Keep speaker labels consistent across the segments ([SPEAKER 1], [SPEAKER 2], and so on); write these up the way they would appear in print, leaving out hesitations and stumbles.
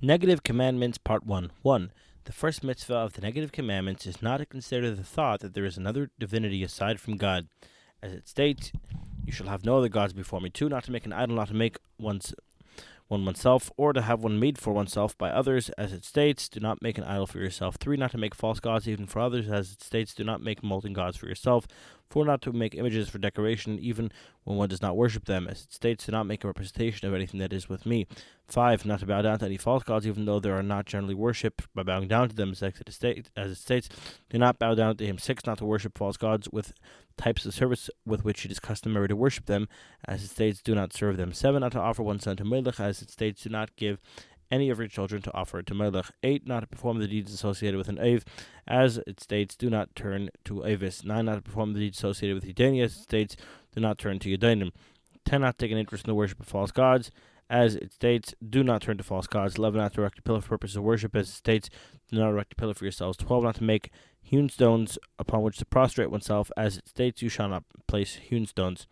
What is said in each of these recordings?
[SPEAKER 1] Negative Commandments, Part 1. 1. The first mitzvah of the negative commandments is not to consider the thought that there is another divinity aside from God. As it states, you shall have no other gods before me. 2. Not to make an idol, not to make oneself, or to have one made for oneself by others. As it states, do not make an idol for yourself. 3. Not to make false gods even for others. As it states, do not make molten gods for yourself. 4. Not to make images for decoration, even when one does not worship them. As it states, do not make a representation of anything that is with me. 5. Not to bow down to any false gods, even though they are not generally worshipped by bowing down to them. As it states, do not bow down to him. 6. Not to worship false gods with types of service with which it is customary to worship them. As it states, do not serve them. 7. Not to offer one son to Melech. As it states, do not give any of your children to offer to Melech. 8. Not to perform the deeds associated with an Ave. As it states, do not turn to Avis. 9. Not to perform the deeds associated with Yedeni. As it states, do not turn to Yedenim. 10. Not to take an interest in the worship of false gods. As it states, do not turn to false gods. 11. Not to erect a pillar for purposes of worship. As it states, do not erect a pillar for yourselves. 12. Not to make hewn stones upon which to prostrate oneself. As it states, you shall not place hewn stones.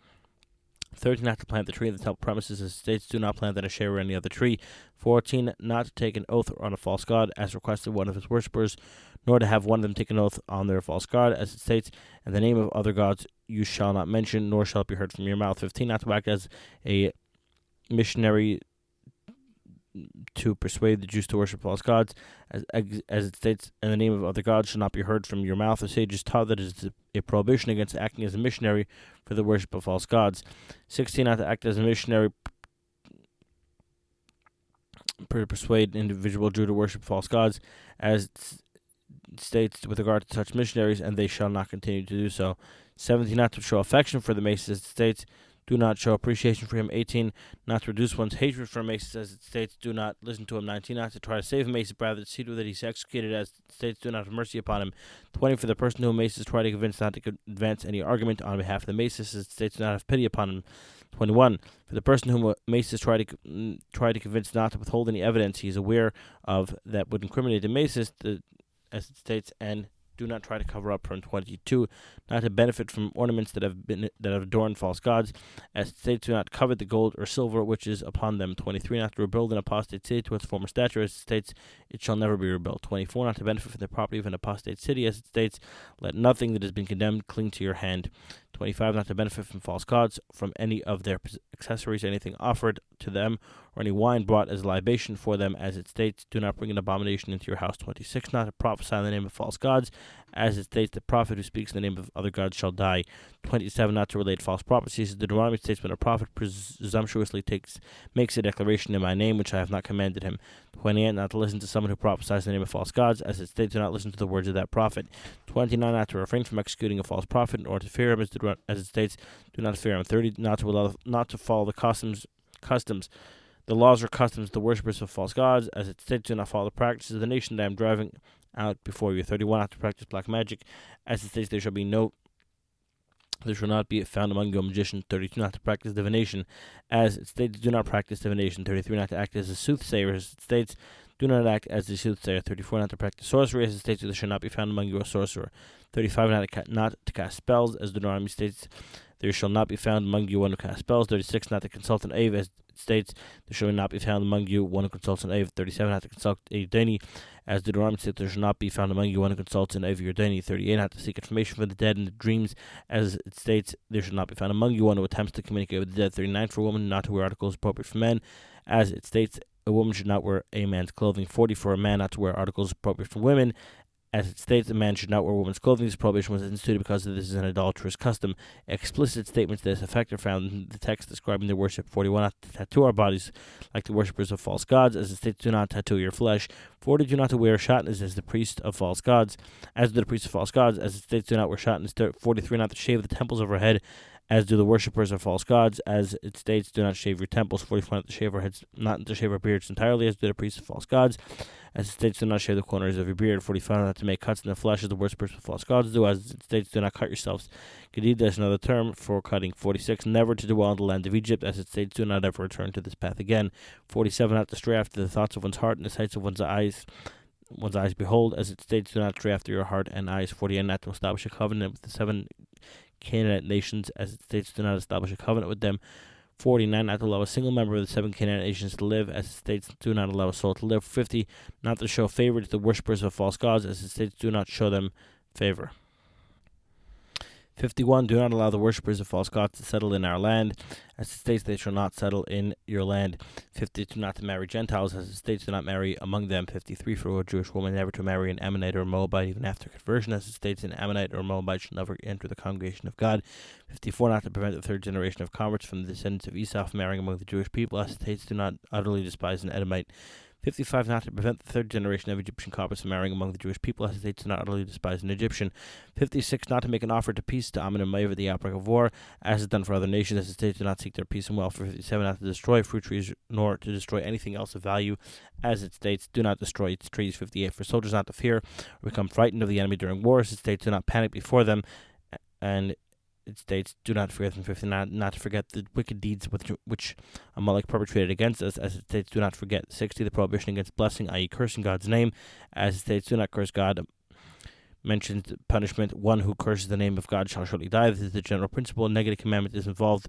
[SPEAKER 1] 13. Not to plant the tree in the temple premises. As it states, do not plant an asher or any other tree. 14. Not to take an oath on a false god, as requested one of his worshippers, nor to have one of them take an oath on their false god. As it states, in the name of other gods you shall not mention, nor shall it be heard from your mouth. 15. Not to act as a missionary to persuade the Jews to worship false gods. As it states, in the name of other gods shall not be heard from your mouth. The sages taught that it is a prohibition against acting as a missionary for the worship of false gods. 16. Not to act as a missionary to persuade an individual Jew to worship false gods, as it states with regard to such missionaries, and they shall not continue to do so. 17. Not to show affection for the Maces, as it states, do not show appreciation for him. 18. Not to reduce one's hatred for Maces, as it states, do not listen to him. 19. Not to try to save Maces, but rather to see that he's executed, as it states, do not have mercy upon him. 20. For the person whom Maces try to convince not to advance any argument on behalf of the Maces, as it states, do not have pity upon him. 21. For the person whom Maces try to convince not to withhold any evidence he is aware of that would incriminate the Maces, as it states, and do not try to cover up from 22. Not to benefit from ornaments that have adorned false gods, as it states, do not covet the gold or silver which is upon them. 23. Not to rebuild an apostate city to its former stature, as it states, it shall never be rebuilt. 24. Not to benefit from the property of an apostate city, as it states, let nothing that has been condemned cling to your hand. 25. Not to benefit from false gods, from any of their accessories, anything offered to them, or any wine brought as a libation for them, as it states, do not bring an abomination into your house. 26. Not to prophesy in the name of false gods, as it states, the prophet who speaks in the name of other gods shall die. 27. Not to relate false prophecies. The Deuteronomy states, when a prophet presumptuously makes a declaration in my name, which I have not commanded him. 28. Not to listen to someone who prophesies in the name of false gods, as it states, do not listen to the words of that prophet. 29. Not to refrain from executing a false prophet, or to fear him, as it states, do not fear him. 30. Not to follow the customs, the laws or customs of the worshippers of false gods, as it states, do not follow the practices of the nation that I am driving out before you. 31. Not to practice black magic, as it states, there shall not be found among you a magician. 32. Not to practice divination, as it states, do not practice divination. 33. Not to act as a soothsayer, as it states, do not act as a soothsayer. 34. Not to practice sorcery, as it states, there shall not be found among you a sorcerer. 35. Not to cast spells, as Deuteronomy states, there shall not be found among you one who casts spells. 36. Not to consult an Ave, as it states, there shall not be found among you one who consults an Ave. 37. Not to consult a Deni, as Deuteronomy states, there shall not be found among you one who consults an Ave or Deni. 38. Not to seek information from the dead in the dreams, as it states, there shall not be found among you one who attempts to communicate with the dead. 39. For a woman not to wear articles appropriate for men, as it states, a woman should not wear a man's clothing. 40. For a man not to wear articles appropriate for women, as it states, a man should not wear woman's clothing. This prohibition was instituted because this is an adulterous custom. Explicit statements to this effect are found in the text describing their worship. 41. Not to tattoo our bodies like the worshippers of false gods, as it states, do not tattoo your flesh. 40. Do not to wear shatnez as the priest of false gods, as do the priests of false gods, as it states, do not wear shatnez. 43. Not to shave the temples of our head, as do the worshippers of false gods, as it states, do not shave your temples. 44. Not to shave our beards entirely, as do the priests of false gods, as it states, do not shave the corners of your beard. 45. Not to make cuts in the flesh, as the worshippers of false gods do, as it states, do not cut yourselves. Gedida is another term for cutting. 46. Never to dwell in the land of Egypt, as it states, do not ever return to this path again. 47. Not to stray after the thoughts of one's heart and the sights of one's eyes behold, as it states, do not stray after your heart and eyes. 48. Not to establish a covenant with the 7 Canaanite nations, as it states, do not establish a covenant with them. 49. Not to allow a single member of the 7 Canaanite nations to live, as it states, do not allow a soul to live. 50. Not to show favor to the worshippers of false gods, as it states, do not show them favor. 51. Do not allow the worshippers of false gods to settle in our land, as it states, they shall not settle in your land. 52. Not to marry Gentiles, as it states, do not marry among them. 53. For a Jewish woman never to marry an Ammonite or a Moabite, even after conversion, as it states, an Ammonite or Moabite shall never enter the congregation of God. 54. Not to prevent the third generation of converts from the descendants of Esau from marrying among the Jewish people, as it states, do not utterly despise an Edomite. 55. Not to prevent the third generation of Egyptian converts from marrying among the Jewish people, as it states, do not utterly despise an Egyptian. 56. Not to make an offer to peace to Ammon and Moab at the outbreak of war, as is done for other nations, as it states, do not seek their peace and welfare. 57. Not to destroy fruit trees, nor to destroy anything else of value, as it states, do not destroy its trees. 58. For soldiers not to fear or become frightened of the enemy during wars, it states, do not panic before them, and it states, do not fear them. 59. Not to forget the wicked deeds which Amalek perpetrated against us, as it states, do not forget. 60. The prohibition against blessing, i.e. cursing God's name, as it states, do not curse God. Mentions punishment, one who curses the name of God shall surely die. This is the general principle. A negative commandment is involved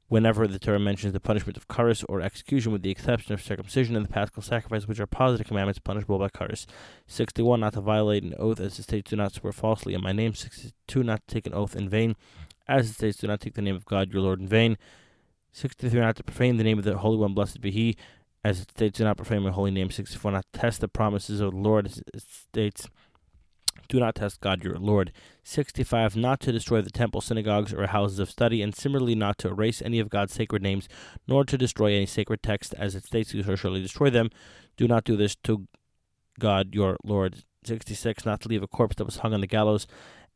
[SPEAKER 1] whenever the Torah mentions the punishment of curse or execution, with the exception of circumcision and the paschal sacrifice, which are positive commandments punishable by curse. 61. Not to violate an oath, as it states, do not swear falsely in my name. 62. Not to take an oath in vain, as it states, do not take the name of God your Lord in vain. 63. Not to profane the name of the Holy One, blessed be He, as it states, do not profane my holy name. 64. Not to test the promises of the Lord, as it states, do not test God your Lord. 65. Not to destroy the temple, synagogues, or houses of study, and similarly not to erase any of God's sacred names, nor to destroy any sacred text, as it states, you shall surely destroy them. Do not do this to God your Lord. 66. Not to leave a corpse that was hung on the gallows,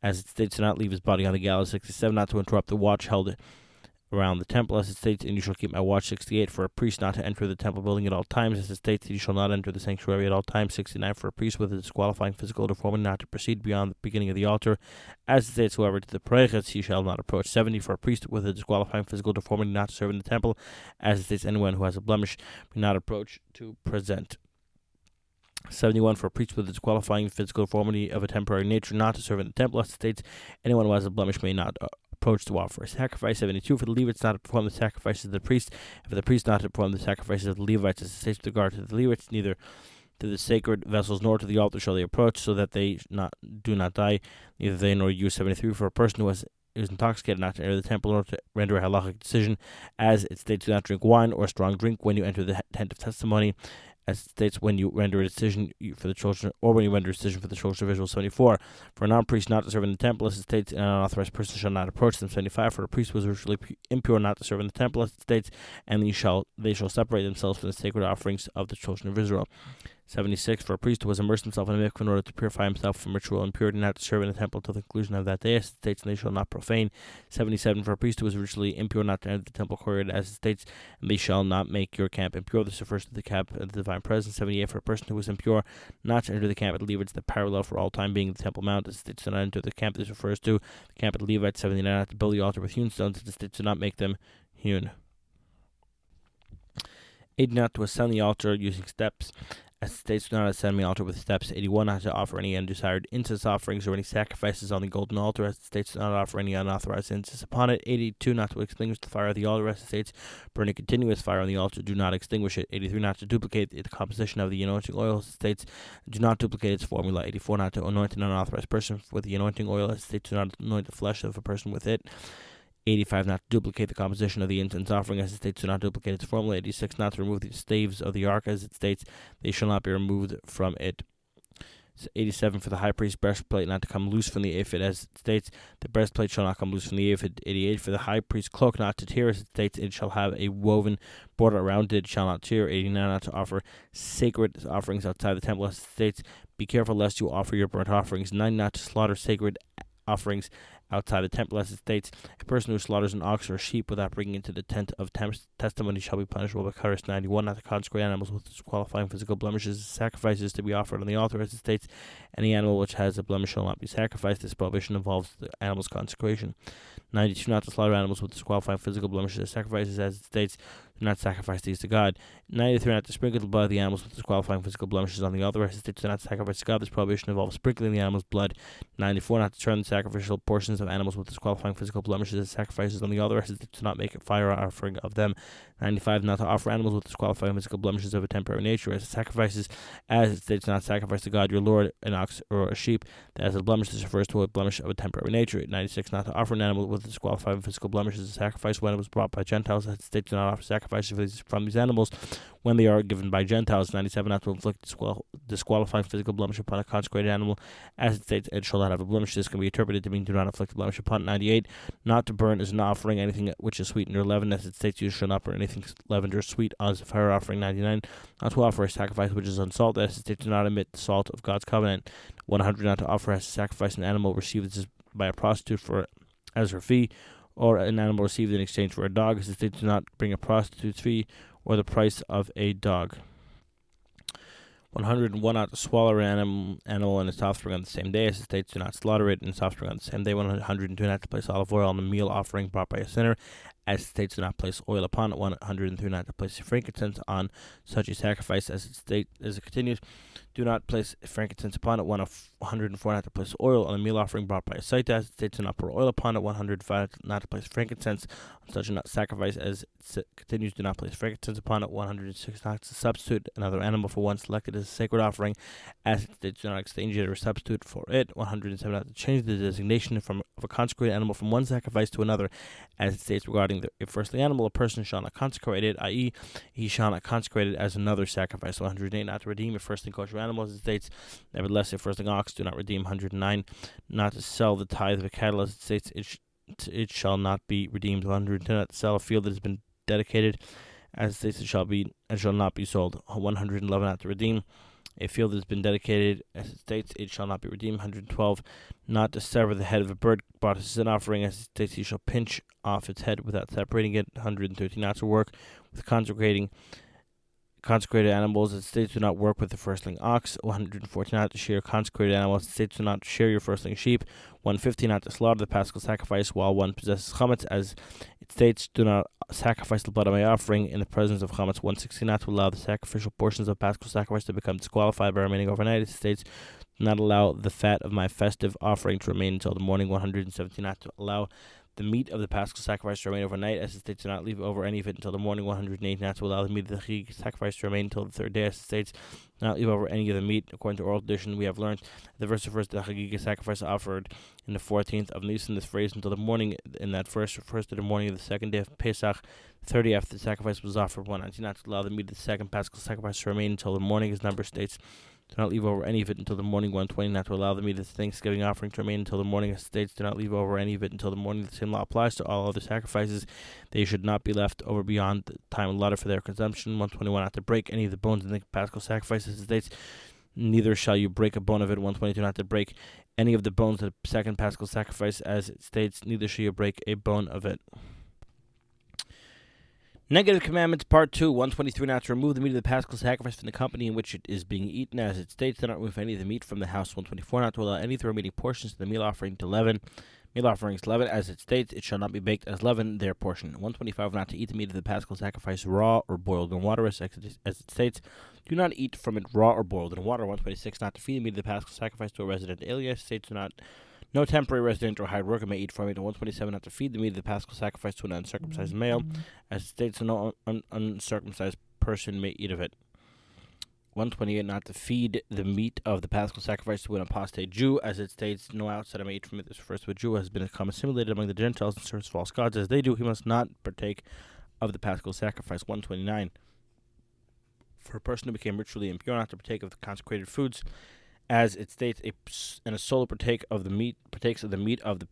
[SPEAKER 1] as it states, do not leave his body on the gallows. 67. Not to interrupt the watch held around the temple, as it states, and you shall keep my watch. 68. For a priest not to enter the temple building at all times, as it states, you shall not enter the sanctuary at all times. 69. For a priest with a disqualifying physical deformity not to proceed beyond the beginning of the altar, as it states, however, to the preches he shall not approach. 70. For a priest with a disqualifying physical deformity not to serve in the temple, as it states, anyone who has a blemish may not approach to present. 71. For a priest with a disqualifying physical deformity of a temporary nature not to serve in the temple, as it states, anyone who has a blemish may not approach to offer a sacrifice. 72. For the Levites not to perform the sacrifices of the priest, and for the priest not to perform the sacrifices of the Levites, as it states with regard to the Levites, neither to the sacred vessels nor to the altar shall they approach, so that they do not die, neither they nor you. 73. For a person who is intoxicated not to enter the temple, nor to render a halachic decision, as it states, do not drink wine or strong drink when you enter the tent of testimony, as it states, when you render a decision for the children, or when you render a decision for the children of Israel. 74. For a non-priest not to serve in the temple, as it states, an unauthorized person shall not approach them. 75. For a priest was ritually impure not to serve in the temple, as it states, and they shall separate themselves from the sacred offerings of the children of Israel. 76. For a priest who has immersed himself in a mikveh in order to purify himself from ritual impurity not to serve in the temple until the conclusion of that day, as it states, and they shall not profane. 77. For a priest who is ritually impure not to enter the temple courtyard, as it states, and they shall not make your camp impure. This refers to the camp of the divine presence. 78. For a person who is impure not to enter the camp of the Levites, the parallel for all time being the Temple Mount, as it states, to not enter the camp. This refers to the camp of the Levites. 79. Not to build the altar with hewn stones, as it states, to not make them hewn. 80. Not to ascend the altar using steps, as it states, do not ascend the altar with steps. 81. Not to offer any undesired incense offerings or any sacrifices on the golden altar, as it states, do not offer any unauthorized incense upon it. 82. Not to extinguish the fire of the altar, as it states, burn a continuous fire on the altar, do not extinguish it. 83. Not to duplicate the composition of the anointing oil, as it states, do not duplicate its formula. 84. Not to anoint an unauthorized person with the anointing oil, as it states, do not anoint the flesh of a person with it. 85. Not to duplicate the composition of the incense offering, as it states, do not duplicate its formula. 86. Not to remove the staves of the ark, as it states, they shall not be removed from it. 87. For the high priest's breastplate not to come loose from the ephod, as it states, the breastplate shall not come loose from the ephod. 88. For the high priest's cloak not to tear, as it states, it shall have a woven border around it, shall not tear. 89. Not to offer sacred offerings outside the temple, as it states, be careful lest you offer your burnt offerings. 90. Not to slaughter sacred offerings outside the temple, as it states, a person who slaughters an ox or a sheep without bringing it to the tent of testimony shall be punishable by curse. 91. Not to consecrate animals with disqualifying physical blemishes as sacrifices to be offered on the altar, as it states, any animal which has a blemish shall not be sacrificed. This prohibition involves the animal's consecration. 92. Not to slaughter animals with disqualifying physical blemishes as sacrifices, as it states, do do not sacrifice these to God. 93, not to sprinkle the blood of the animals with disqualifying physical blemishes on the altar. Rest states do not sacrifice to God. This prohibition involves sprinkling the animal's blood. 94, not to turn the sacrificial portions of animals with disqualifying physical blemishes as sacrifices on the altar. Rest states do not make a fire offering of them. 95, not to offer animals with disqualifying physical blemishes of a temporary nature as sacrifices, as it states, do not sacrifice to God your Lord an ox or a sheep that has a blemish. This refers to a blemish of a temporary nature. 96, not to offer an animal with disqualifying physical blemishes as a sacrifice when it was brought by Gentiles. As it states, do not offer sacrifices from these animals when they are given by Gentiles. 97, not to inflict disqualifying physical blemish upon a consecrated animal, as it states, it shall not have a blemish. This can be interpreted to mean do not inflict a blemish upon. 98, not to burn as an offering anything which is sweetened or leavened, as it states, you shall not burn anything leavened or sweet as a fire offering. 99, not to offer a sacrifice which is unsalted, as it states, do not omit the salt of God's covenant. 100, not to offer as a sacrifice an animal received by a prostitute as her fee, or an animal received in exchange for a dog, as it states, do not bring a prostitute's fee or the price of a dog. 101, not to swallow an animal and its offspring on the same day, as it states, do not slaughter it and its offspring on the same day. 102, not to place olive oil on a meal offering brought by a sinner, as it states, do not place oil upon it. 103, not to place frankincense on such a sacrifice, as it continues, do not place frankincense upon it. 104, not to place oil on a meal offering brought by a site, as it states, do not pour oil upon it. 105, not to place frankincense on such a sacrifice, as it continues, do not place frankincense upon it. 106, not to substitute another animal for one selected as a sacred offering, as it states, do not exchange it or substitute for it. 107, not to change the designation of a consecrated animal from one sacrifice to another, as it states regarding the firstly animal, a person shall not consecrate it, i.e., he shall not consecrate it as another sacrifice. 108, not to redeem a firstling kosher animal, as it states, nevertheless, a firstling ox do not redeem. 109, not to sell the tithe of a cattle, as it states, it shall not be redeemed. 110, not to sell a field that has been dedicated, as it states, it shall not be sold. 111, not to redeem a field that has been dedicated, as it states, it shall not be redeemed. 112, not to sever the head of a bird brought as a sin offering, as it states, you shall pinch off its head without separating it. 113, not to work with consecrated animals, as it states, do not work with the firstling ox. 114, not to shear consecrated animals, as it states, do not shear your firstling sheep. 115, not to slaughter the paschal sacrifice while one possesses chametz, as it states, do not sacrifice the blood of my offering in the presence of chametz. 116, not to allow the sacrificial portions of paschal sacrifice to become disqualified by remaining overnight, as it states, do not allow the fat of my festive offering to remain until the morning. 117, not to allow the meat of the paschal sacrifice to remain overnight, as it states, do not leave over any of it until the morning. 108, not to allow the meat of the chig sacrifice to remain until the third day, as it states, do not leave over any of the meat. According to oral tradition, we have learned the verse refers to the chagig sacrifice offered in the 14th of Nisan. This phrase until the morning in that verse refers to the morning of the second day of Pesach, 30 after the sacrifice was offered. 119, not to allow the meat of the second paschal sacrifice to remain until the morning, as number states, do not leave over any of it until the morning. 120, not to allow the meat of the Thanksgiving offering to remain until the morning, as states, do not leave over any of it until the morning. The same law applies to all other sacrifices. They should not be left over beyond the time allotted for their consumption. 121, not to break any of the bones in the paschal sacrifice, as states, neither shall you break a bone of it. 122, not to break any of the bones of the second paschal sacrifice, as it states, neither shall you break a bone of it. Negative Commandments, Part 2, 123, not to remove the meat of the paschal sacrifice from the company in which it is being eaten, as it states, do not remove any of the meat from the house. 124, not to allow any of the remaining portions of the meal offering to leaven. Meal offerings leaven, as it states, it shall not be baked as leaven, their portion. 125, not to eat the meat of the paschal sacrifice raw or boiled in water, as it states, do not eat from it raw or boiled in water. 126, not to feed the meat of the paschal sacrifice to a resident alien, as it states, no temporary resident or hired worker may eat from it. 127, not to feed the meat of the paschal sacrifice to an uncircumcised male, as it states, no uncircumcised person may eat of it. 128, not to feed the meat of the paschal sacrifice to an apostate Jew, as it states, no outsider may eat from it. This refers to a Jew who has become assimilated among the Gentiles and serves false gods. As they do, he must not partake of the paschal sacrifice. 129, for a person who became ritually impure, not to partake of the consecrated foods, as it states, and a soul partakes of the meat of the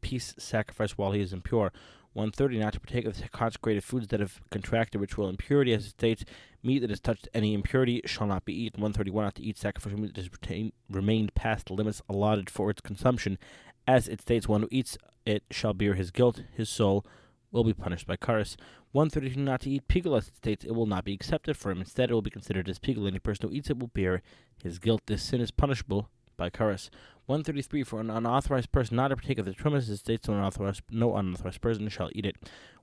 [SPEAKER 1] peace sacrifice while he is impure. 130, not to partake of the consecrated foods that have contracted ritual impurity, as it states, meat that has touched any impurity shall not be eaten. 131, not to eat sacrificial meat that has remained past the limits allotted for its consumption, as it states, one who eats it shall bear his guilt, his soul will be punished by Karis. 132, not to eat pigul, as it states, it will not be accepted for him. Instead, it will be considered as pigul. Any person who eats it will bear his guilt. This sin is punishable by Karas. 133, for an unauthorized person not to partake of the truma, it states no unauthorized person shall eat it.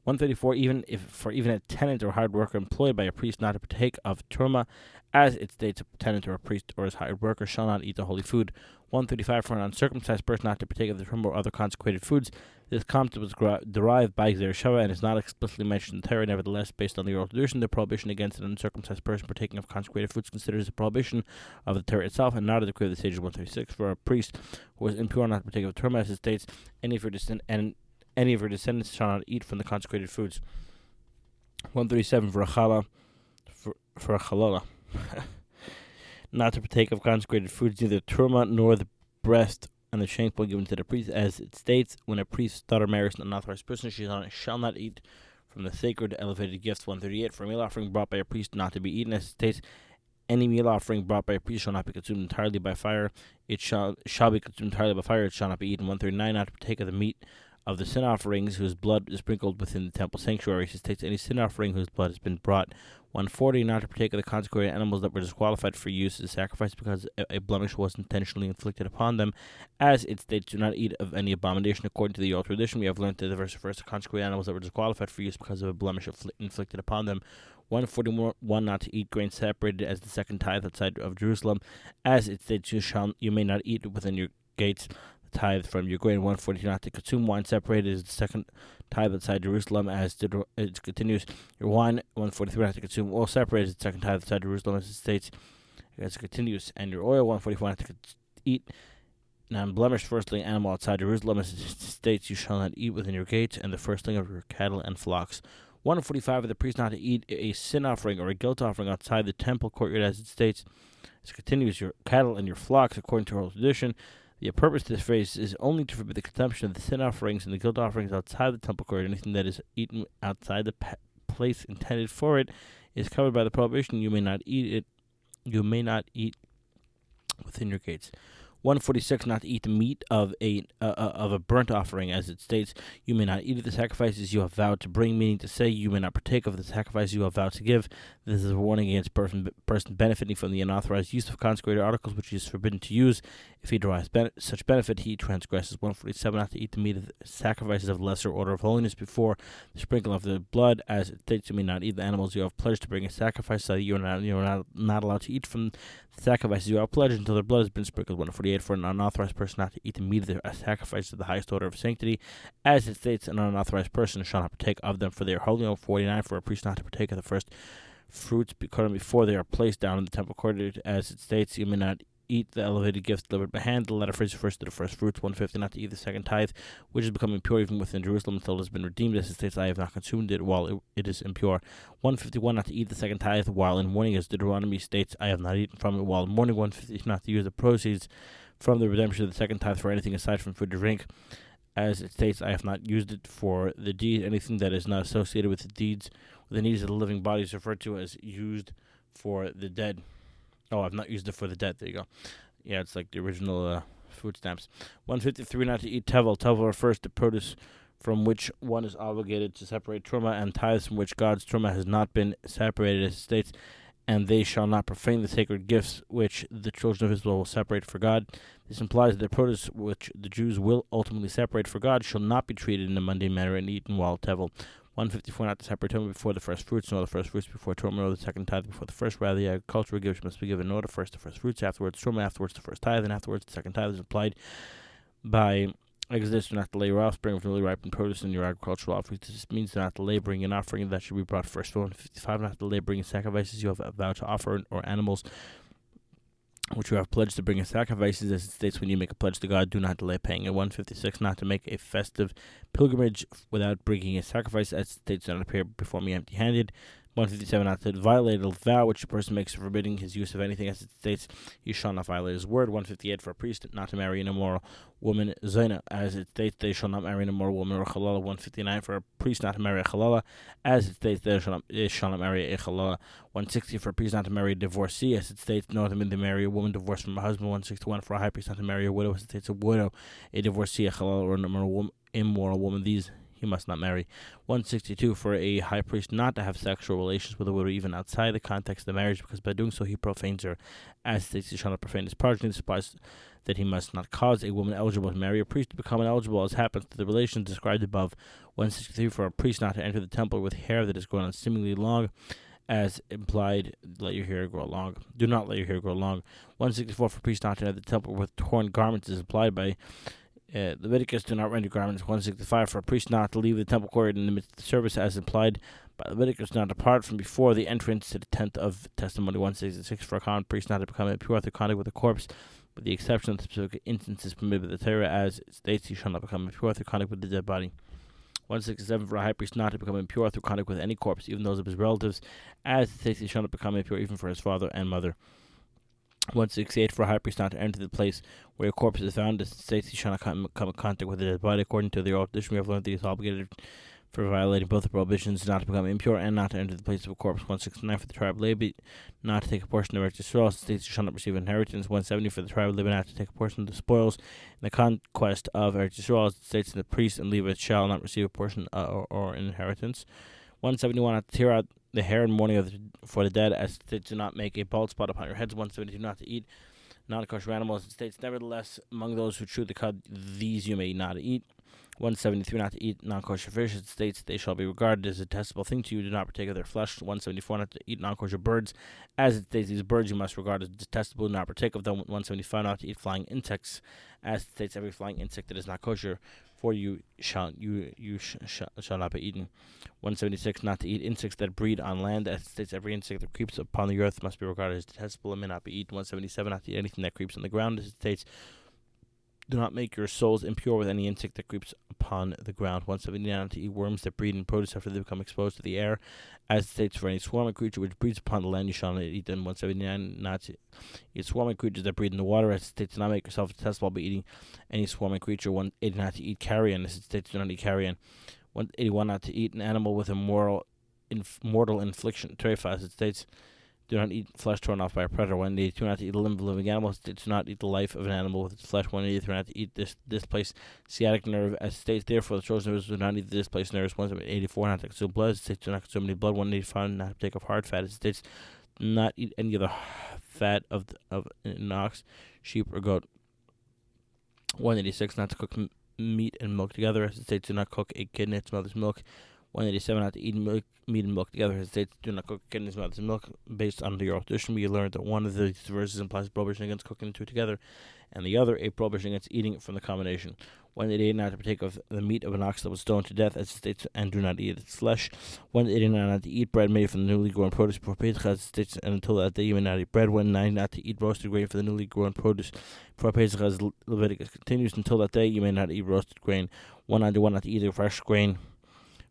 [SPEAKER 1] 134, even a tenant or hired worker employed by a priest not to partake of truma, as it states a tenant or a priest or his hired worker shall not eat the holy food. 135, for an uncircumcised person not to partake of the truma or other consecrated foods. This concept was derived by Gzer Shava and is not explicitly mentioned in the Torah. Nevertheless, based on the oral tradition, the prohibition against an uncircumcised person partaking of consecrated foods considers a prohibition of the Torah itself and not a decree of the sages. 136, for a priest who was impure not to partake of the truma, as it states, any of your descendants shall not eat from the consecrated foods. 137, for a chalala, not to partake of consecrated foods, neither truma nor the breast and the shank bone given to the priest, as it states, when a priest's daughter marries an unauthorized person, she shall not eat from the sacred elevated gifts. 138, for a meal offering brought by a priest not to be eaten, as it states, any meal offering brought by a priest shall not be consumed entirely by fire. It shall be consumed entirely by fire. It shall not be eaten. 139, not to partake of the meat of the sin offerings whose blood is sprinkled within the temple sanctuary. It states any sin offering whose blood has been brought. 140, not to partake of the consecrated animals that were disqualified for use as sacrifice because a blemish was intentionally inflicted upon them. As it states, do not eat of any abomination. According to the old tradition, we have learned that the verse refers to consecrated animals that were disqualified for use because of a blemish inflicted upon them. 141, not to eat grain separated as the second tithe outside of Jerusalem. As it states, you may not eat within your gates the tithe from your grain. 142, not to consume wine separated as the second tithe outside Jerusalem, as it continues. Your wine. 143, not to consume oil separated as the second tithe outside Jerusalem, as it states, as it continues. And your oil. 144, not to eat non-blemished firstling animal outside Jerusalem, as it states, you shall not eat within your gates, and the firstling of your cattle and flocks. 145, for the priest not to eat a sin offering or a guilt offering outside the temple courtyard, as it states, as it continues, your cattle and your flocks, according to oral tradition. The purpose of this phrase is only to forbid the consumption of the sin offerings and the guilt offerings outside the temple courtyard. Anything that is eaten outside the place intended for it is covered by the prohibition. You may not eat it. You may not eat within your gates. 146, not to eat the meat of a burnt offering, as it states, you may not eat of the sacrifices you have vowed to bring, meaning to say, you may not partake of the sacrifice you have vowed to give. This is a warning against person benefiting from the unauthorized use of consecrated articles, which he is forbidden to use. If he derives such benefit, he transgresses. 147, not to eat the meat of the sacrifices of lesser order of holiness before the sprinkling of the blood, as it states, you may not eat the animals you have pledged to bring a sacrifice, so you are not allowed to eat from the sacrifices you have pledged until their blood has been sprinkled. 148, for an unauthorized person not to eat the meat of the sacrifices of the highest order of sanctity, as it states, an unauthorized person shall not partake of them, for they are holy. 149, for a priest not to partake of the first fruits before they are placed down in the temple courtyard, as it states, you may not eat the elevated gifts delivered by hand. The latter phrase refers to the first fruits. 150, not to eat the second tithe, which is becoming impure even within Jerusalem until it has been redeemed, as it states, I have not consumed it while it is impure. 151, not to eat the second tithe while in mourning, as Deuteronomy states, I have not eaten from it while in mourning. 150, not to use the proceeds from the redemption of the second tithe for anything aside from food or drink, as it states, I have not used it for the deed. Anything that is not associated with the needs of the living body is referred to as used for the dead. Oh, I've not used it for the dead. There you go. Yeah, it's like the original food stamps. 153, not to eat tevel. Tevel refers to produce from which one is obligated to separate truma, and tithes from which God's truma has not been separated, as it states, and they shall not profane the sacred gifts which the children of Israel will separate for God. This implies that the produce which the Jews will ultimately separate for God shall not be treated in a mundane manner and eaten while tevel. 154, not to separate truma before the first fruits, nor the first fruits before truma, nor the second tithe before the first. Rather, the agricultural gifts must be given in order: first the first fruits, afterwards truma, afterwards the first tithe, and afterwards the second tithe. Is applied by Exodus, not to lay your offspring of newly ripened produce in your agricultural offerings. This means not to lay bring an offering that should be brought first. 155, not to lay bring sacrifices you have vowed to offer, or animals which you have pledged to bring as sacrifices, as it states, when you make a pledge to God, do not delay paying it. 156, not to make a festive pilgrimage without bringing a sacrifice, as it states, do not appear before me empty-handed. 157, not to violate a vow which a person makes forbidding his use of anything, as it states, you shall not violate his word. 158, for a priest not to marry an immoral woman, zina, as it states, they shall not marry an immoral woman, or chalala. 159, for a priest not to marry a chalala, as it states, they shall not marry a chalala. 160, for a priest not to marry a divorcee, as it states, no other than to marry a woman divorced from her husband. 161, for a high priest not to marry a widow, as it states, a widow, a divorcee, a chalala, or an immoral woman. These he must not marry. 162, for a high priest not to have sexual relations with a widow even outside the context of the marriage, because by doing so he profanes her. As states, he shall not profane his progeny. This applies that he must not cause a woman eligible to marry a priest to become ineligible, as happens to the relations described above. 163, for a priest not to enter the temple with hair that is grown unseemingly long, as implied, let your hair grow long. Do not let your hair grow long. 164, for priests not to enter the temple with torn garments, is implied by Leviticus, do not rend your garments. 165, for a priest not to leave the temple court in the midst of the service, as implied by Leviticus, not depart from before the entrance to the tent of testimony. 166, for a common priest not to become impure through contact with a corpse, with the exception of the specific instances permitted by the Torah, as it states, he shall not become impure through contact with the dead body. 167, for a high priest not to become impure through contact with any corpse, even those of his relatives, as it states, he shall not become impure even for his father and mother. 168, for a high priest not to enter the place where a corpse is found, as it states, he shall not come in contact with the dead body. According to the oral tradition, we have learned that he is obligated for violating both the prohibitions not to become impure and not to enter the place of a corpse. 169, for the tribe of Levi not to take a portion of Eretz Yisrael, as it states, he shall not receive inheritance. 170, for the tribe of Levi not to take a portion of the spoils in the conquest of Eretz Yisrael, as it states, the priests and Levites shall not receive a portion or inheritance. 171, not to tear out the hair in mourning for the dead, as it states, do not make a bald spot upon your heads. 172, not to eat non-kosher animals, it states, nevertheless, among those who chew the cud, these you may not eat. 173, not to eat non-kosher fish, it states, they shall be regarded as a detestable thing to you, do not partake of their flesh. 174, not to eat non-kosher birds, as it states, these birds you must regard as detestable, do not partake of them. 175, not to eat flying insects, as it states, every flying insect that is not kosher for you shall not be eaten. 176, not to eat insects that breed on land, as it states, every insect that creeps upon the earth must be regarded as detestable and may not be eaten. 177, not to eat anything that creeps on the ground, as it states, do not make your souls impure with any insect that creeps upon the ground. 179, not to eat worms that breed in produce after they become exposed to the air, as it states, for any swarming creature which breeds upon the land you shall not eat them. 179, not to eat swarming creatures that breed in the water, as it states, do not make yourself detestable by eating any swarming creature. 180, not to eat carrion, as it states, do not eat carrion. 181, not to eat an animal with a mortal infliction, trefa, as it states, do not eat flesh torn off by a predator. 182, not to eat a limb of a living animal. It states, do not eat the life of an animal with its flesh. 183, not to eat this displaced sciatic nerve. As it states, therefore, the chosen nerves do not eat the displaced nerves. 184, not to consume blood. It states, do not consume any blood. 185, not to take of hard fat. It states, do not eat any of the fat of an ox, sheep, or goat. 186, not to cook meat and milk together. As it states, do not cook a kid in its mother's milk. 187, not to eat meat and milk together. As it states, do not cook a kid in its mother's milk. Based on the oral tradition, we learned that one of these verses implies a prohibition against cooking the two together, and the other a prohibition against eating it from the combination. 188, not to partake of the meat of an ox that was stoned to death, as it states, and do not eat its flesh. 189, not to eat bread made from the newly grown produce before Pesach, as it states, and until that day you may not eat bread. 190, not to eat roasted grain for the newly grown produce before Pesach, as Leviticus continues, until that day you may not eat roasted grain. 191, not to eat a fresh grain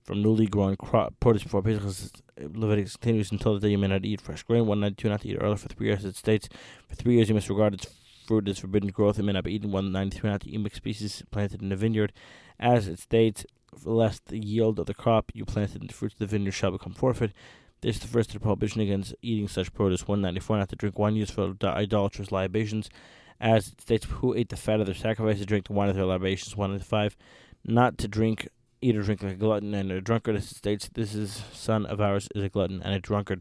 [SPEAKER 1] from newly grown produce before Pesach, as Leviticus continues, until the day you may not eat fresh grain. 192, not to eat early for 3 years, as it states, for 3 years you must regard its fruit as forbidden growth, it may not be eaten. 193, not to eat mixed species planted in a vineyard, as it states, lest the yield of the crop you planted in the fruits of the vineyard shall become forfeit. This is the first of the prohibition against eating such produce. 194, not to drink wine used for idolatrous libations, as it states, who ate the fat of their sacrifices drink the wine of their libations. 195, not to eat or drink like a glutton and a drunkard, as it states, this is son of ours is a glutton and a drunkard.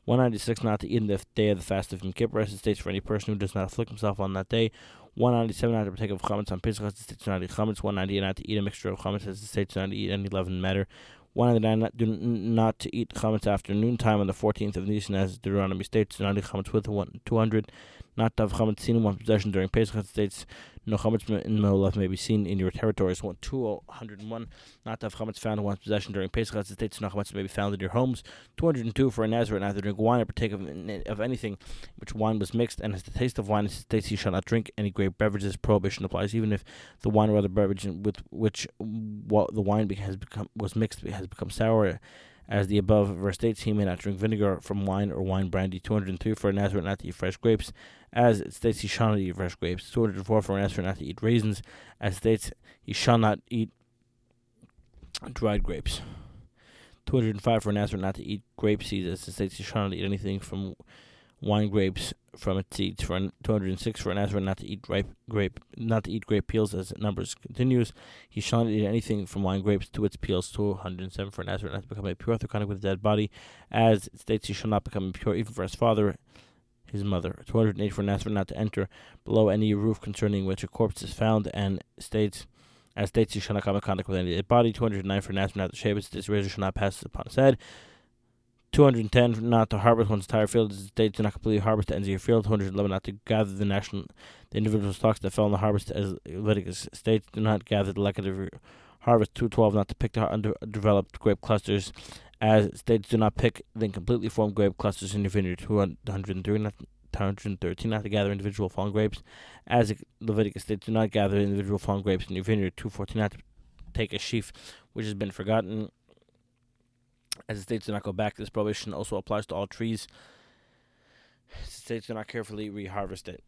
[SPEAKER 1] 196, not to eat in the day of the fast of Yom Kippur, as it states, for any person who does not afflict himself on that day. 197, not to partake of chametz on Pesach, as it states, not to eat chametz. 198, not to eat a mixture of chametz, as it states, not to eat any leavened matter. 199, not to eat chametz after noontime on the 14th of Nisan, as Deuteronomy states, not to eat chametz with 200, not to have chametz seen in one's possession during Pesach, as it states, no chametz in Moab may be seen in your territories. 201, not to have chametz found in one's possession during Pesach, as it states, no chametz may be found in your homes. 202, for a Nazarite not to drink wine or partake of anything which wine was mixed, and as the taste of wine, it states, he shall not drink any grape beverages. Prohibition applies even if the wine or other beverage with which the wine was mixed has become sour. As the above verse states, he may not drink vinegar from wine or wine brandy. 203, for a Nazarite not to eat fresh grapes, as it states, he shall not eat fresh grapes. 204, for a Nazarite not to eat raisins, as it states, he shall not eat dried grapes. 205, for a Nazarite not to eat grape seeds, as it states, he shall not eat anything from wine grapes from its seeds. For 206 for an Nazarene not to eat grape peels. As it numbers continues, he shall not eat anything from wine grapes to its peels. 207 for an Nazarene not to become impure through contact with a dead body, as it states he shall not become impure even for his father, his mother. 208 for an Nazarene not to enter below any roof concerning which a corpse is found, and states he shall not come in contact with any dead body. 209 for an Nazarene not to shave his razor shall not pass upon his head. 210 not to harvest one's entire field. It states do not completely harvest the ends of your field. 211 not to gather the individual stalks that fell in the harvest, as Leviticus states. Do not gather the lacket of your harvest. 212 not to pick the undeveloped grape clusters, as it states do not pick the incompletely formed grape clusters in your vineyard. 213 not to gather individual fallen grapes, as Leviticus states do not gather individual fallen grapes in your vineyard. 214 not to take a sheaf which has been forgotten, as the states do not go back. This prohibition also applies to all trees. The states do not carefully reharvest it.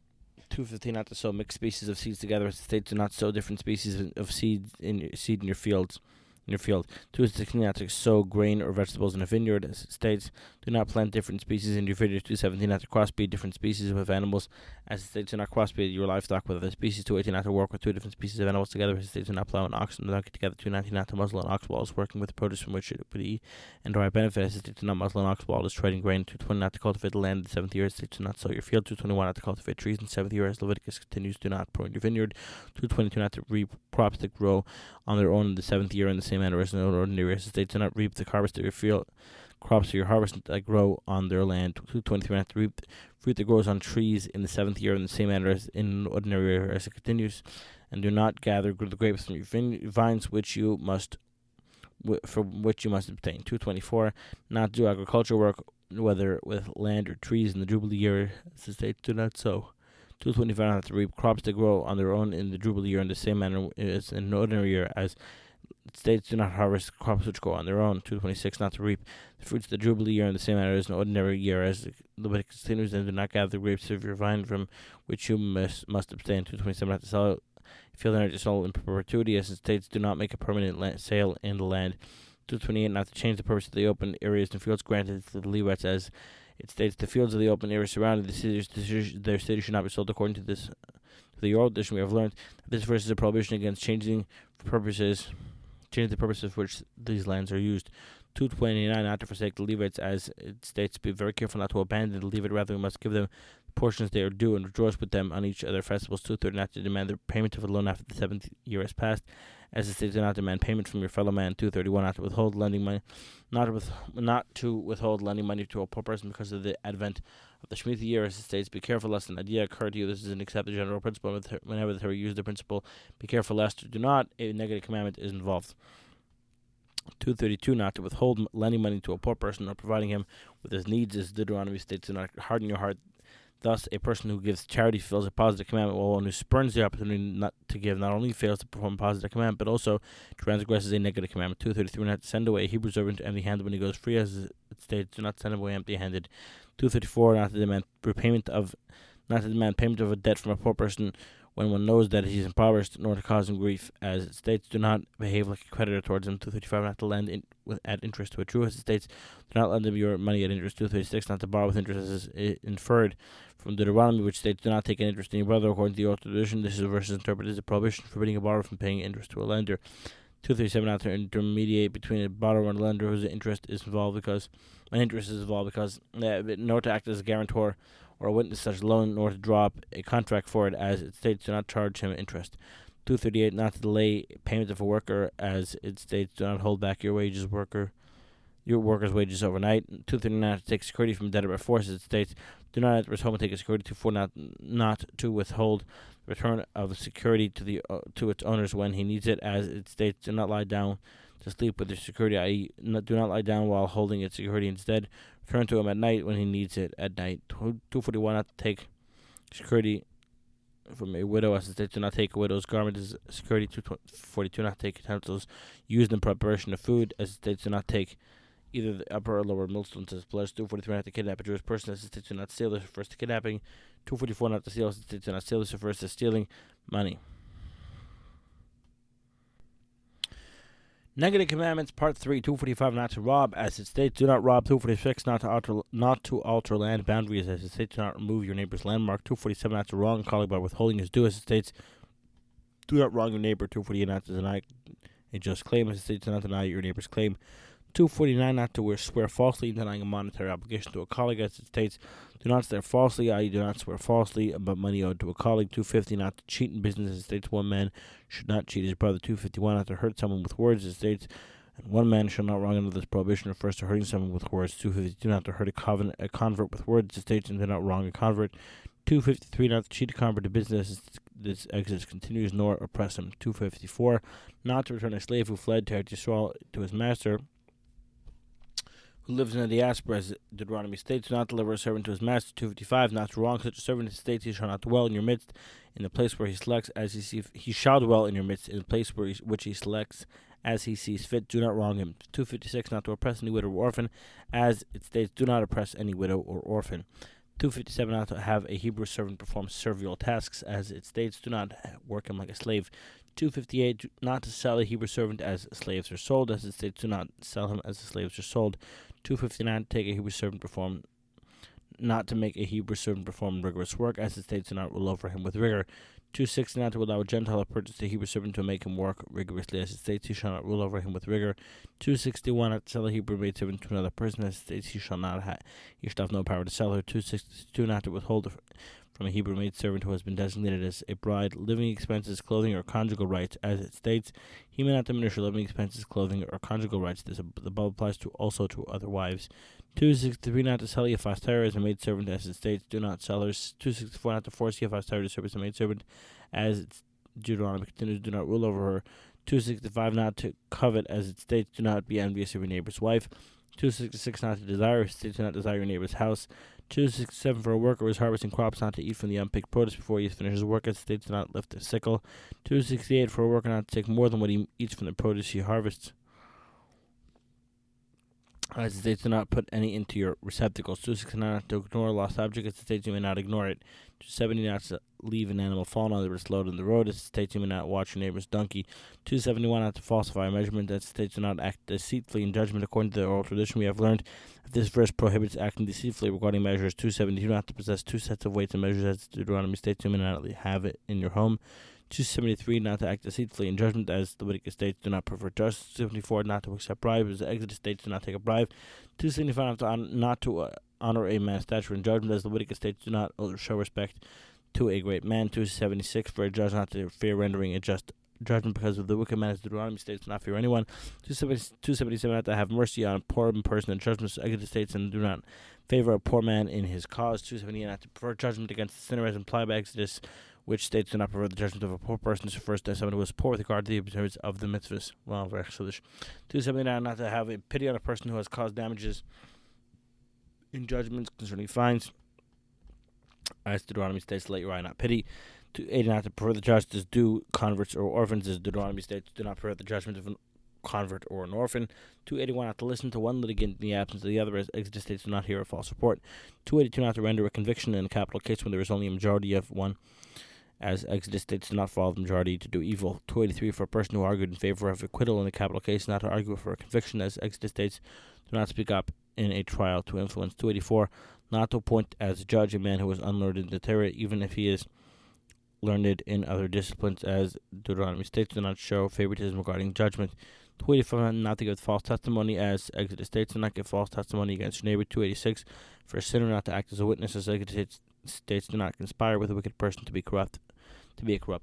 [SPEAKER 1] 215 not to sow mixed species of seeds together. As the states do not sow different species of seeds in your field. 216 not to sow grain or vegetables in a vineyard. As it states, do not plant different species in your vineyard. 217 not to crossbreed different species of animals. As it states, do not crossbreed your livestock with other species. 218 not to work with two different species of animals together. As it states, do not plow an ox and donkey together. 219 not to muzzle an ox while it's working with the produce from which it would eat and derive benefit. As it states, do not muzzle an ox while it's trading grain. 220 not to cultivate the land in the seventh year. As it states, do not sow your field. 221 not to cultivate trees in the seventh year. As Leviticus continues, do not prune your vineyard. 222 not to reap crops that grow on their own in the seventh year in the same manner as in ordinary. As the states do not reap the harvest of your field, crops of your harvest that grow on their land. 223 not to reap fruit that grows on trees in the seventh year in the same manner as in ordinary year. As it continues, and do not gather the grapes from your vines from which you must obtain. 224 not do agricultural work, whether with land or trees, in the Jubilee year. As the states do not sow. 225 not to reap crops that grow on their own in the Jubilee year in the same manner as in an ordinary year. As states do not harvest crops which grow on their own. 226 not to reap the fruits of the Jubilee year in the same manner as an ordinary year. As Leviticus continues, and do not gather the grapes of your vine from which you must abstain. 227 not to sell field energy sold in perpetuity. As the states do not make a permanent sale in the land. 228 not to change the purpose of the open areas and fields granted to the Levites. As it states, the fields of the open areas surrounding the cities, their cities should not be sold according to this. To the oral edition, we have learned that this verse is a prohibition against changing the purposes for which these lands are used. 229 not to forsake the Levites, as it states, be very careful not to abandon the Levite, rather we must give them the portions they are due and rejoice with them on each of their festivals. 230 not to demand the payment of a loan after the seventh year has passed, as it states, do not demand payment from your fellow man. 231 not to withhold lending money, not to withhold lending money to a poor person because of the advent of the Shemitah year. As it states, be careful lest an idea occur to you. This is an accepted general principle. Whenever the Torah uses the principle, be careful lest a negative commandment is involved. 232 not to withhold lending money to a poor person or providing him with his needs, as Deuteronomy states, do not harden your heart. Thus, a person who gives charity fulfills a positive commandment, while one who spurns the opportunity not to give not only fails to perform a positive commandment, but also transgresses a negative commandment. 233 not to send away a Hebrew servant empty-handed when he goes free, as it states, do not send him away empty-handed. 234 not to demand payment of a debt from a poor person when one knows that he is impoverished, nor to cause him grief, as it states, do not behave like a creditor towards him. 235 not to lend at interest to a Jew, as it states, do not lend him your money at interest. 236 not to borrow with interest, as is inferred from Deuteronomy, which states, do not take an interest in your brother. According to the oral tradition, this verse is interpreted as a prohibition forbidding a borrower from paying interest to a lender. 237 not to intermediate between a borrower and a lender whose interest is involved because nor to act as a guarantor or a witness such loan, nor to draw up a contract for it, as it states, do not charge him interest. 238 not to delay payment of a worker, as it states, do not hold back your worker's wages overnight. 239 not to take security from a debtor by force, as it states, do not enter his home and take a security. 240 not to withhold the return of security to its owners when he needs it, as it states, do not lie down to sleep with your security, i.e., do not lie down while holding its security. Instead, return to him at night when he needs it at night. 241 not to take security from a widow, as it states, do not take a widow's garment as security. 242 not to take utensils used in preparation of food, as it states, do not take either the upper or lower millstones as pledged. 243 not to kidnap a Jewish person, as it states, do not steal. This refers to kidnapping. 244 not to steal, as it states, do not steal. This refers to stealing money. Negative Commandments, Part 3, 245, not to rob, as it states, do not rob. 246, not to alter land boundaries, as it states, do not remove your neighbor's landmark. 247, not to wrong a colleague by withholding his due, as it states, do not wrong your neighbor. 248, not to deny a just claim, as it states, do not deny your neighbor's claim. 249, not to swear falsely, denying a monetary obligation to a colleague, as it states, do not swear falsely, i.e. do not swear falsely about money owed to a colleague. 250, not to cheat in business, as it states, one man should not cheat his brother. 251, not to hurt someone with words, as it states, and one man shall not wrong another's prohibition refers to hurting someone with words. 252, not to hurt a convert with words, as it states, and do not wrong a convert. 253, not to cheat a convert to business, this Exodus continues, nor oppress him. 254, not to return a slave who fled to his master, who lives in the diaspora, as Deuteronomy states, do not deliver a servant to his master. 255, not to wrong such a servant, as states, he shall not dwell in your midst, in the place where he selects, as he shall dwell in your midst, in the place which he selects, as he sees fit. Do not wrong him. 256, not to oppress any widow or orphan, as it states, do not oppress any widow or orphan. 257, not to have a Hebrew servant perform servile tasks, as it states, do not work him like a slave. 258, not to sell a Hebrew servant as slaves are sold, as it states, do not sell him as the slaves are sold. 259, not to make a Hebrew servant perform rigorous work, as it states, do not rule over him with rigor. 260, not to allow a Gentile to purchase a Hebrew servant to make him work rigorously, as it states, he shall not rule over him with rigor. 261, not to sell a Hebrew maid servant to another person, as it states, he shall have no power to sell her. 262, not to withhold from a Hebrew maid servant who has been designated as a bride living expenses, clothing, or conjugal rights, as it states, he may not diminish her living expenses, clothing, or conjugal rights. The above applies also to other wives. 263, not to sell Yephastara as a maid servant, as it states, do not sell her. 264, not to force Yephastara to serve as a maid servant, as Deuteronomy continues, do not rule over her. 265, not to covet, as it states, do not be envious of your neighbor's wife. 266, not to desire, as it states, do not desire your neighbor's house. 267, for a worker who is harvesting crops, not to eat from the unpicked produce before he finishes work, as it states, do not lift a sickle. 268, for a worker not to take more than what he eats from the produce he harvests, as it states, do not put any into your receptacles. 269, not to ignore a lost object, as it states, you may not ignore it. 270, not to leave an animal fallen under its load on the road, as it states, you may not watch your neighbor's donkey. 271, not to falsify a measurement, as it states, do not act deceitfully in judgment. According to the oral tradition, we have learned that this verse prohibits acting deceitfully regarding measures. 272, not to possess two sets of weights and measures, as Deuteronomy states, you may not have it in your home. 273, not to act deceitfully in judgment, as Leviticus states, do not pervert justice. 274, not to accept bribes, as Exodus states, do not take a bribe. 275, not to honor a man's stature in judgment, as Leviticus states, do not show respect to a great man. 276, for a judge not to fear rendering a just judgment because of the wicked man, as Deuteronomy states, do not fear anyone. 277, not to have mercy on a poor person in judgment, as Exodus states, and do not favor a poor man in his cause. 278, not to prefer judgment against the sinner, as implied by Exodus, which states, do not prefer the judgment of a poor person. This refers to someone who is poor with regard to the observance of the mitzvahs. Well, very foolish. 279, not to have a pity on a person who has caused damages in judgments concerning fines, as Deuteronomy states, let your eye not pity. 280, not to prefer the justice due converts or orphans, as Deuteronomy states, do not prefer the judgment of an convert or an orphan. 281, not to listen to one litigant in the absence of the other, as Exodus states, do not hear a false report. 282, not to render a conviction in a capital case when there is only a majority of one, as Exodus states, do not follow the majority to do evil. 283, for a person who argued in favor of acquittal in a capital case, not to argue for a conviction, as Exodus states, do not speak up in a trial to influence. 284, not to appoint as judge a man who is unlearned in the Torah, even if he is learned in other disciplines, as Deuteronomy states, do not show favoritism regarding judgment. 285, not to give false testimony, as Exodus states, do not give false testimony against your neighbor. 286, for a sinner not to act as a witness, as Exodus states, do not conspire with a wicked person to be a corrupt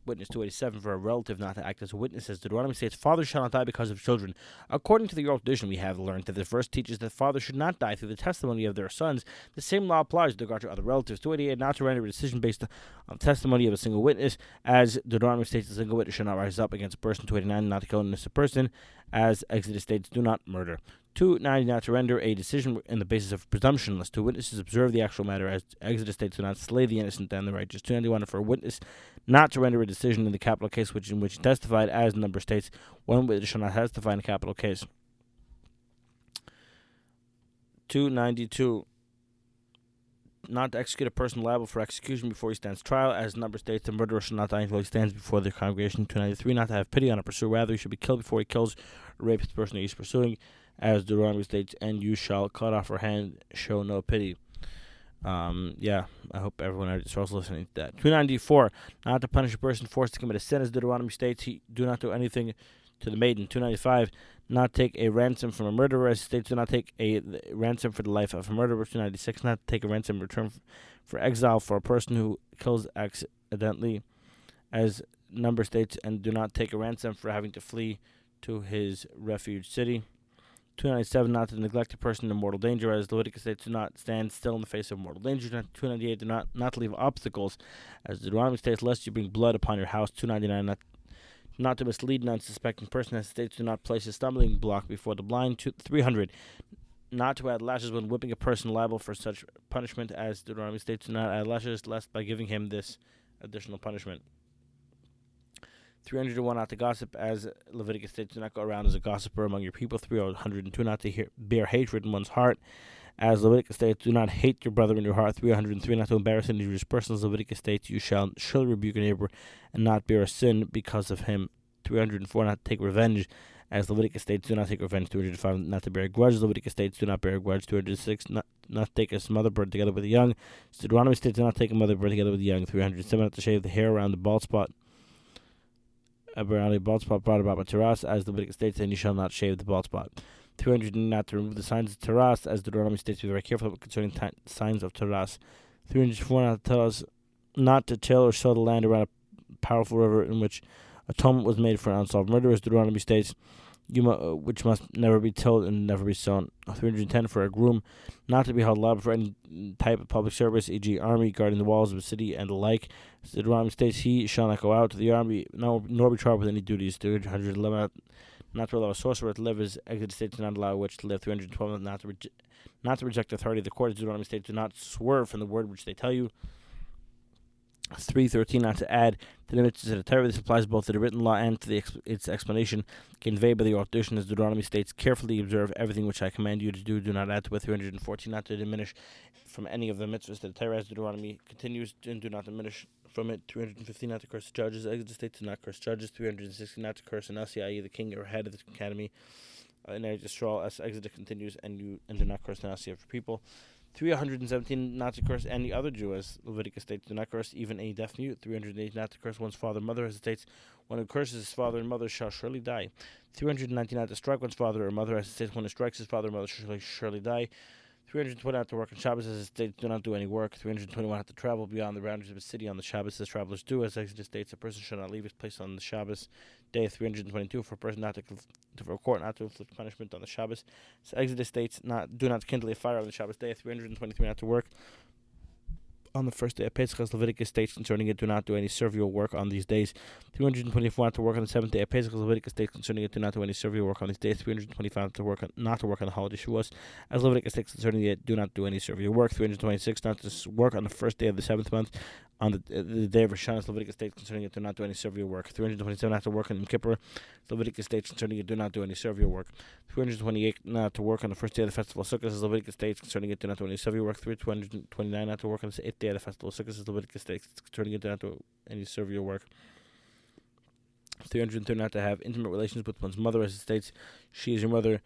[SPEAKER 1] witness. 287, for a relative not to act as a witness, as Deuteronomy states, fathers shall not die because of children. According to the oral tradition, we have learned that the verse teaches that fathers should not die through the testimony of their sons. The same law applies with regard to other relatives. 288, not to render a decision based on the testimony of a single witness, as Deuteronomy states, a single witness should not rise up against a person. 289, not to kill an innocent person, as Exodus states, do not murder. 290, not to render a decision in the basis of presumption unless two witnesses observe the actual matter, as Exodus states, do not slay the innocent and the righteous. 291, for a witness not to render a decision in the capital case in which he testified, as number states, one witness shall not testify in a capital case. 292, not to execute a person liable for execution before he stands trial. As the number states, the murderer shall not die until he stands before the congregation. 293, not to have pity on a pursuer. Rather, he should be killed before he kills or rapes the person he is pursuing. As Deuteronomy states, and you shall cut off her hand, show no pity. I hope everyone is also listening to that. 294, not to punish a person forced to commit a sin. As Deuteronomy states, do not do anything to the maiden. 295, not take a ransom from a murderer. As states, do not take a ransom for the life of a murderer. 296, not to take a ransom in return for exile for a person who kills accidentally. As number states, and do not take a ransom for having to flee to his refuge city. 297, not to neglect a person in mortal danger. As Leviticus states, do not stand still in the face of mortal danger. 298, do not to leave obstacles. As Deuteronomy states, lest you bring blood upon your house. 299, not to mislead an unsuspecting person. As states, do not place a stumbling block before the blind. 300, not to add lashes when whipping a person liable for such punishment. As Deuteronomy states, do not add lashes, lest by giving him this additional punishment. 301, not to gossip. As Leviticus states, do not go around as a gossiper among your people. 302, not to bear hatred in one's heart. As Leviticus states, do not hate your brother in your heart. 303, not to embarrass an injurious person. As Leviticus states, you shall surely rebuke your neighbor and not bear a sin because of him. 304, not to take revenge. As Leviticus states, do not take revenge. 205, not to bear a grudge. Leviticus states, do not bear a grudge. 206, not to take a mother bird together with a young. Deuteronomy states, do not take a mother bird together with a young. 307, not to shave the hair around the bald spot. Around a bald spot brought about by Taras, as Leviticus states, and you shall not shave the bald spot. 300, not to remove the signs of Taras, as Deuteronomy states, be very careful concerning signs of Taras. 304, not to tell us not to till or sow the land around a powerful river in which atonement was made for an unsolved murder, as Deuteronomy states, which must never be tilled and never be sown. 310, for a groom not to be held liable for any type of public service, e.g. army, guarding the walls of a city, and the like. Deuteronomy states, he shall not go out to the army, nor be charged with any duties. 311, not to allow a sorcerer to live, as Exodus states, do not allow a witch to live. 312, not to reject the authority of the court, as Deuteronomy states, do not swerve from the word which they tell you. 313, not to add to the mitzvahs of the Torah. This applies both to the written law and to its explanation conveyed by the oral tradition. As Deuteronomy states, carefully observe everything which I command you to do. Do not add to it. 314, not to diminish from any of the mitzvahs of the Torah. As Deuteronomy continues, and do not diminish from it. 315, not to curse judges. Exodus states, do not curse judges. 316, not to curse an Nasi, i.e. the king or head of the academy. In Yisrael, as Exodus continues, and do not curse the Nasi of your people. 317, not to curse any other Jew, as Leviticus states, do not curse even a deaf mute. 308, not to curse one's father and mother, as it states, one who curses his father and mother shall surely die. 319, not to strike one's father or mother, as it states, one who strikes his father or mother shall surely die. 320, not to work on Shabbos, as it states, do not do any work. 321, not to travel beyond the boundaries of a city on the Shabbos, as travelers do, as Exodus states, a person shall not leave his place on the Shabbos day. 322, for a person for a court not to inflict punishment on the Shabbos. So Exodus states, do not kindle a fire on the Shabbos day. 323, not to work on the first day of Pesach, as Leviticus states concerning it, do not do any servile work on these days. 324, not to work on the seventh day of Pesach, as Leviticus states concerning it, do not do any servile work on these days. 325, not to work on the holiday Shavuos, as Leviticus states concerning it, do not do any servile work. 326, not to work on the first day of the seventh month, on the day of Rosh Hashanah, as Leviticus states concerning it, do not do any servile work. 327, not to work on Yom Kippur, as Leviticus states concerning it, do not do any servile work. 328, not to work on the first day of the festival of Sukkot, as Leviticus states concerning it, do not do any servile work. 329, not to work on the eighth day of the festival of Sukkot, as Leviticus states concerning it, do not do any servile work. 330, not to have intimate relations with one's mother, as it states, she is your mother,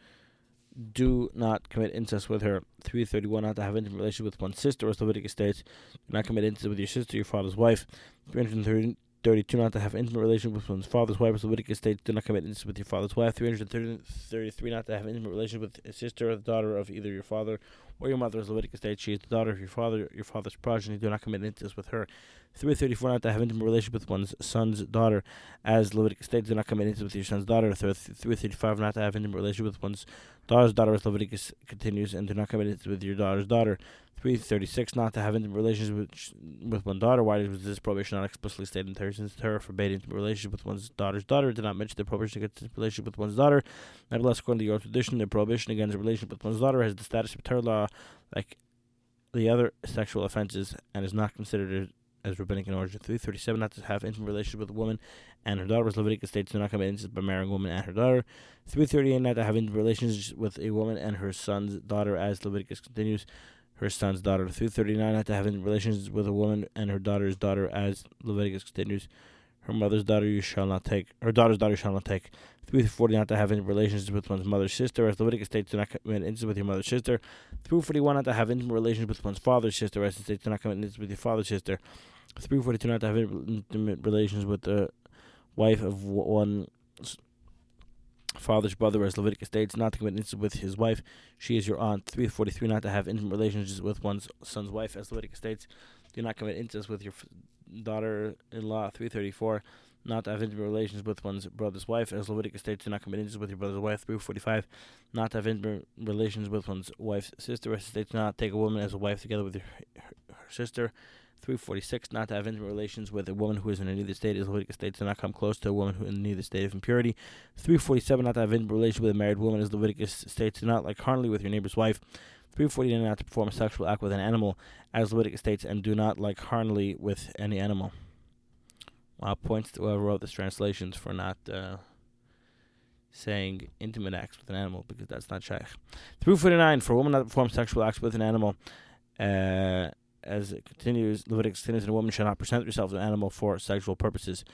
[SPEAKER 1] do not commit incest with her. 331, not to have intimate relations with one's sister, as Leviticus states, do not commit incest with your sister, your father's wife. 332, not to have intimate relations with one's father's wife, as Leviticus states, do not commit incest with your father's wife. 333, not to have intimate relations with a sister or the daughter of either your father or your mother, as Leviticus states, she is the daughter of your father's progeny, do not commit incest with her. 334, not to have intimate relations with one's son's daughter, as Leviticus states, do not commit incest with your son's daughter. 335, not to have intimate relations with one's daughter's daughter, as Leviticus continues, and do not commit incest with your daughter's daughter. 336, not to have intimate relations with one's daughter. Why was this prohibition not explicitly stated in Torah? Since Torah forbade intimate relations with one's daughter's daughter, did not mention the prohibition against intimate relations with one's daughter. Nevertheless, according to your tradition, the prohibition against a relationship with one's daughter has the status of Torah law, like the other sexual offenses, and is not considered as rabbinic in origin. 337, not to have intimate relations with a woman and her daughter, as Leviticus states, do not commit incest by marrying a woman and her daughter. 338, not to have intimate relations with a woman and her son's daughter, as Leviticus continues, her son's daughter. 339, not to have relations with a woman and her daughter's daughter, as Leviticus continues. Her mother's daughter you shall not take. Her daughter's daughter you shall not take. 340, not to have intimate relations with one's mother's sister, as Leviticus states, do not commit incest with your mother's sister. 341, not to have intimate relations with one's father's sister, as it states, do not commit incest with your father's sister. 342, not to have intimate relations with the wife of one's father's brother, as Leviticus states, not to commit incest with his wife, she is your aunt. 343, not to have intimate relations with one's son's wife, as Leviticus states, do not commit incest with your daughter-in-law. 334, not to have intimate relations with one's brother's wife, as Leviticus states, do not commit incest with your brother's wife. 345, not to have intimate relations with one's wife's sister, as it states, do not take a woman as a wife together with her sister. 346, not to have intimate relations with a woman who is in neither state, as Leviticus states, do not come close to a woman who is in neither state of impurity. 347, not to have intimate relations with a married woman, as Leviticus states, do not lie carnally with your neighbor's wife. 349, not to perform a sexual act with an animal, as Leviticus states, and do not lie carnally with any animal. Points to whoever wrote this translations for not saying intimate acts with an animal, because that's not shaykh. 349, for a woman not to perform sexual acts with an animal, as it continues, Leviticus continues, and a woman shall not present herself to an animal for sexual purposes.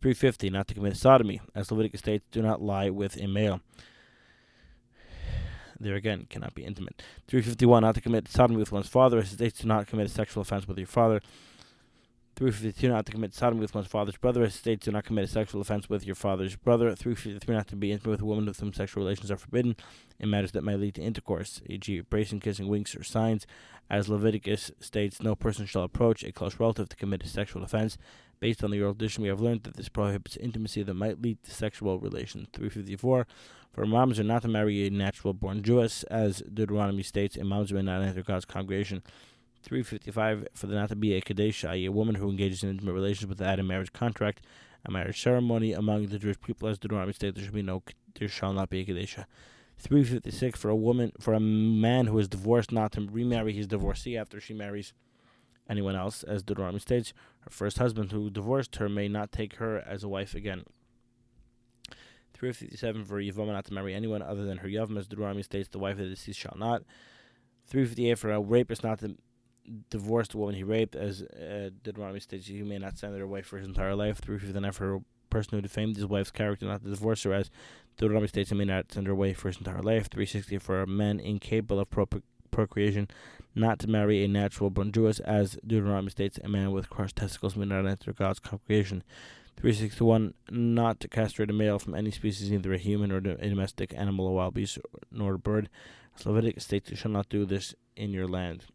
[SPEAKER 1] 350, not to commit sodomy, as Leviticus states, do not lie with a male. There again, cannot be intimate. 351, not to commit sodomy with one's father, as it states, do not commit a sexual offense with your father. 352, not to commit sodomy with one's father's brother, as it states, do not commit a sexual offense with your father's brother. 353, not to be intimate with a woman with whom sexual relations are forbidden in matters that may lead to intercourse, e.g. embracing, kissing, winks, or signs. As Leviticus states, no person shall approach a close relative to commit a sexual offense. Based on the oral tradition, we have learned that this prohibits intimacy that might lead to sexual relations. 354, for imams are not to marry a natural-born Jewess, as Deuteronomy states, imams may not enter God's congregation. 355, for there not to be a kadesha, i.e. a woman who engages in intimate relations without a marriage contract, a marriage ceremony among the Jewish people, as Deuteronomy states, there shall not be a kadesha. 356, for a man who is divorced not to remarry his divorcee after she marries anyone else, as Deuteronomy states, her first husband who divorced her may not take her as a wife again. 357, for a Yavama not to marry anyone other than her Yavam, as Deuteronomy states, the wife of the deceased shall not. 358, for a rapist not to divorce the woman he raped, as Deuteronomy states, he may not send her away for his entire life. 359, for a person who defamed his wife's character not to divorce her, as Deuteronomy states, he may not send her away for his entire life. 360, for a man incapable of procreation not to marry a natural-born Jewess, as Deuteronomy states, a man with crushed testicles may not enter God's congregation. 361, not to castrate a male from any species, neither a human or a domestic animal, a wild beast, nor a bird. As Leviticus states, you shall not do this in your land.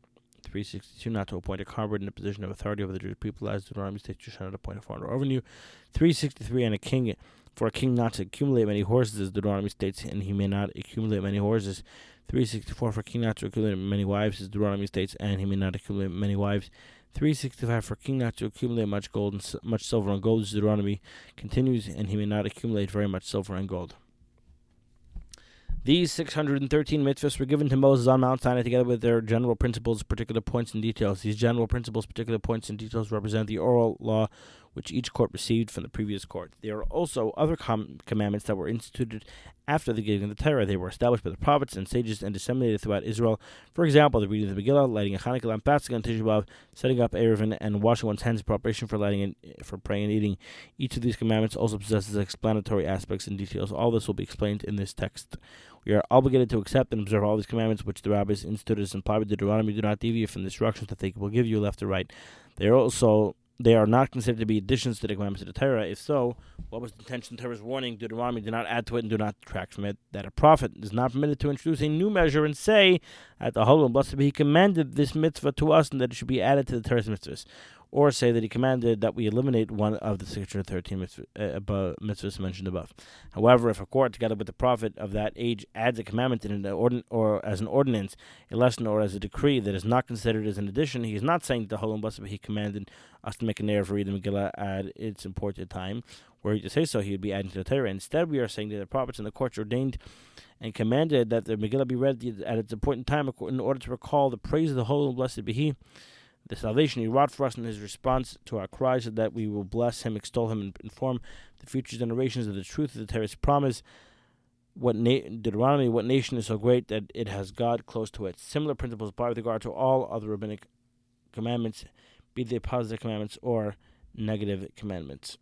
[SPEAKER 1] 362, not to appoint a convert in a position of authority over the Jewish people, as Deuteronomy states, you shall not appoint a foreigner over you. 363, and for a king not to accumulate many horses, as Deuteronomy states, and he may not accumulate many horses. 364, for a king not to accumulate many wives, as Deuteronomy states, and he may not accumulate many wives. 365, for a king not to accumulate much gold and much silver and gold, as Deuteronomy continues, and he may not accumulate very much silver and gold. These 613 mitzvahs were given to Moses on Mount Sinai together with their general principles, particular points, and details. These general principles, particular points, and details represent the oral law which each court received from the previous court. There are also other commandments that were instituted after the giving of the Torah. They were established by the prophets and sages and disseminated throughout Israel. For example, the reading of the Megillah, lighting a Hanukkah lamp, fasting on Tisha B'Av, setting up Erevin, and washing one's hands in preparation for for praying and eating. Each of these commandments also possesses explanatory aspects and details. All this will be explained in this text. We are obligated to accept and observe all these commandments which the rabbis instituted as implied by Deuteronomy. Do not deviate from the instructions that they will give you left or right. They are not considered to be additions to the commandments of the Torah. If so, what was the intention of Torah's warning? Deuteronomy, do not add to it and do not detract from it. That a prophet is not permitted to introduce a new measure and say, at the Holy and Blessed be, he commanded this mitzvah to us and that it should be added to the Torah's mitzvahs. Or say that he commanded that we eliminate one of the 613 mitzvahs mentioned above. However, if a court, together with the prophet of that age, adds a commandment in or as an ordinance, a lesson, or as a decree that is not considered as an addition, he is not saying that the Holy and Blessed he commanded us to make an error for reading the Megillah at its appointed time. Were he to say so, he would be adding to the Torah. Instead, we are saying that the prophets and the courts ordained and commanded that the Megillah be read at its appointed time in order to recall the praise of the Holy and Blessed be He, the salvation he wrought for us in his response to our cries, so that we will bless him, extol him, and inform the future generations of the truth of the Torah's promise Deuteronomy, what nation is so great that it has God close to it? Similar principles apply with regard to all other rabbinic commandments, be they positive commandments or negative commandments.